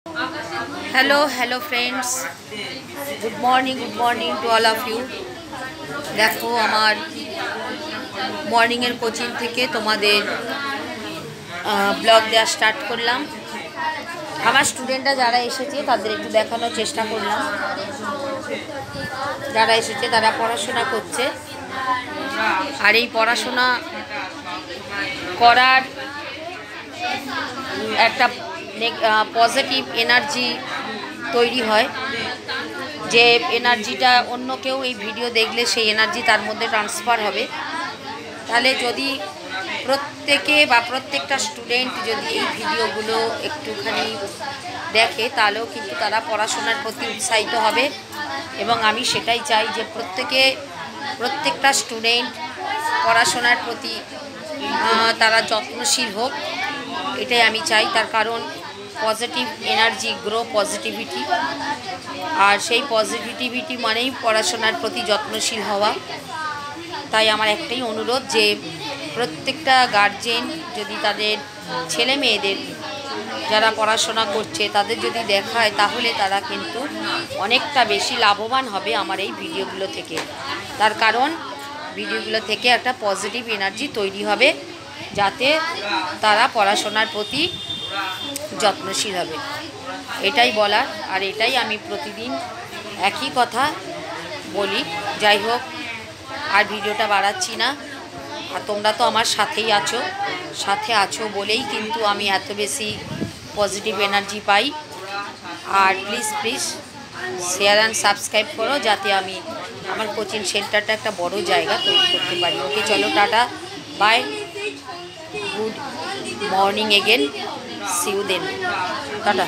Hello friends, good morning to all of you. देखो हमार morning coaching থেকে তোমাদের ব্লগ দেওয়া স্টার্ট করলাম। আমার স্টুডেন্টরা যারা এসেছে তাদের একটু দেখানোর চেষ্টা করলাম। যারা এসেছে তারা পড়াশোনা করছে, আর এই পড়াশোনা করার একটা পজিটিভ এনার্জি তৈরি হয়, যে এনার্জিটা অন্য কেউ এই ভিডিও দেখলে সেই এনার্জি তার মধ্যে ট্রান্সফার হবে। তাহলে যদি প্রত্যেকে বা প্রত্যেকটা স্টুডেন্ট যদি এই ভিডিওগুলো একটুখানি দেখে, তাহলেও কিন্তু তারা পড়াশোনার প্রতি উৎসাহিত হবে। এবং আমি সেটাই চাই যে প্রত্যেকটা স্টুডেন্ট পড়াশোনার প্রতি তারা যত্নশীল হোক, এটাই আমি চাই। তার কারণ পজিটিভ এনার্জি গ্রো পজিটিভিটি, আর সেই পজিটিভিটি মানেই পড়াশোনার প্রতি যত্নশীল হওয়া। তাই আমার একটাই অনুরোধ যে প্রত্যেকটা গার্জেন যদি তাদের ছেলে মেয়েদের যারা পড়াশোনা করছে তাদের যদি দেখায়, তাহলে তারা কিন্তু অনেকটা বেশি লাভবান হবে আমার এই ভিডিওগুলো থেকে। তার কারণ ভিডিওগুলো থেকে একটা পজিটিভ এনার্জি তৈরি হবে, যাতে তারা পড়াশোনার প্রতি যত্নশীল হবে। এটাই বলার, আর এটাই আমি প্রতিদিন একই কথা বলি। যাই হোক, আর ভিডিওটা বাড়াচ্ছি না। আর তোমরা তো আমার সাথে আছো বলেই কিন্তু আমি এত বেশি পজিটিভ এনার্জি পাই। আর প্লিজ শেয়ার অ্যান্ড সাবস্ক্রাইব করো, যাতে আমি আমার কোচিং সেন্টারটা একটা বড় জায়গা তৈরি করতে পারি। ওকে, চলো, tata, bye, good morning again, see you then, tata.